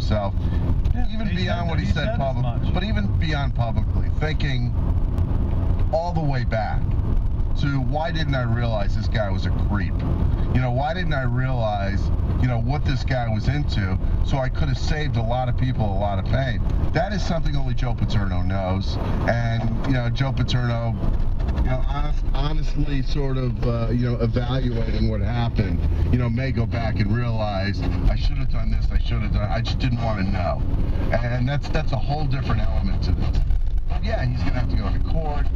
himself, even beyond what he said publicly, but even beyond publicly, thinking all the way back to why didn't I realize this guy was a creep? Why didn't I realize, what this guy was into, so I could have saved a lot of people a lot of pain. That is something only Joe Paterno knows, and, Joe Paterno, honestly sort of, evaluating what happened, may go back and realize, I should have done this, I just didn't want to know. And that's a whole different element to this. But yeah, he's going to have to go to court.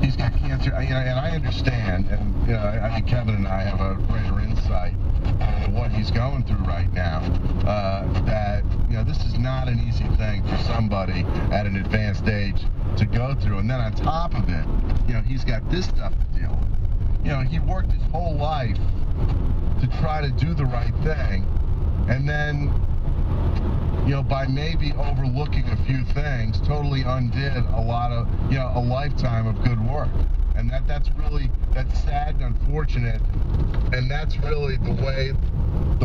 He's got cancer, and I understand, and I think Kevin and I have a greater insight into what he's going through right now. That this is not an easy thing for somebody at an advanced age to go through, and then on top of it, he's got this stuff to deal with. He worked his whole life to try to do the right thing, and then, by maybe overlooking a few things, totally undid a lot of, a lifetime of good work. And that's sad and unfortunate, and that's really the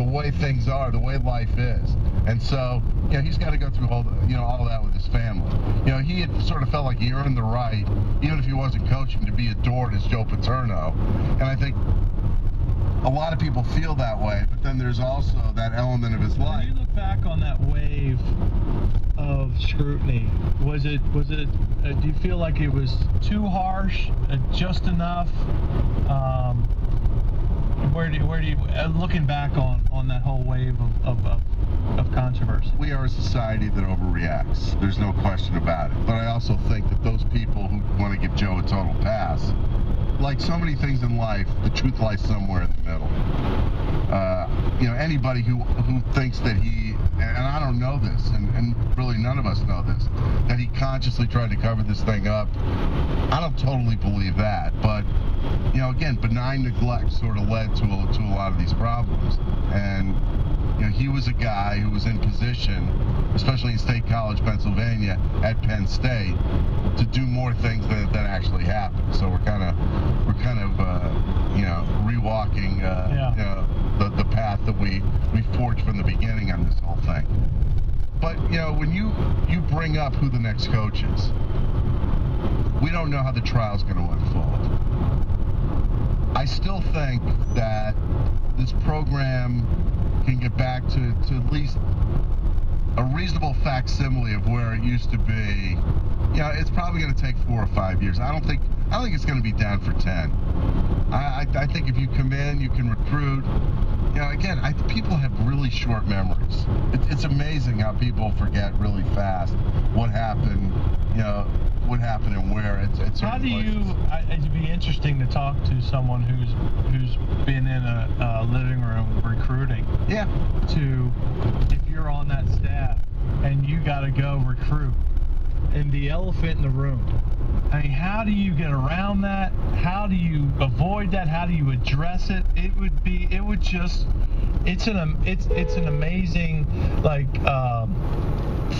way things are, the way life is. And so, he's got to go through all that with his family. He had sort of felt like he earned the right, even if he wasn't coaching, to be adored as Joe Paterno. And I think a lot of people feel that way, but then there's also that element of his life. When you look back on that wave of scrutiny, was it do you feel like it was too harsh, just enough? Where do you looking back on that whole wave of controversy? We are a society that overreacts. There's no question about it. But I also think that those people who want to give Joe a total pass, like so many things in life, the truth lies somewhere in the middle. Anybody who thinks that he, and I don't know this, and really none of us know this, that he consciously tried to cover this thing up, I don't totally believe that. But, again, benign neglect sort of led to a lot of these problems. And, he was a guy who was in position, especially in State College, Pennsylvania, at Penn State, to do more things than actually happened. So we're kind of rewalking the path that we forged from the beginning on this whole thing. But when you bring up who the next coach is, we don't know how the trial's going to unfold. I still think that this program can get back to at least a reasonable facsimile of where it used to be. It's probably going to take 4 or 5 years. I don't think it's going to be down for 10. I think if you come in, you can recruit. Again, people have really short memories. It's amazing how people forget really fast what happened. What happened and where. How do you? It'd be interesting to talk to someone who's been in a living room recruiting. Yeah. If you're on that staff and you got to go recruit, and the elephant in the room. How do you get around that? How do you avoid that? How do you address it? It's an amazing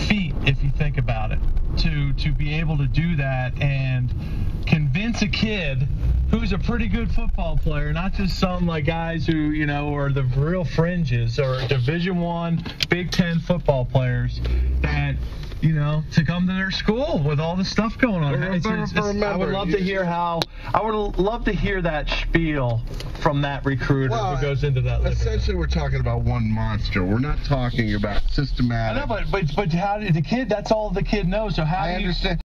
feat if you think about it, to be able to do that and convince a kid who's a pretty good football player, not just some guys who are the real fringes or Division I, Big Ten football players, that to come to their school with all this stuff going on. I would love to hear that spiel from that recruiter who goes into that. Essentially, we're talking about one monster. We're not talking about systematic. I know, but how did the kid? That's all the kid knows. So how do you understand?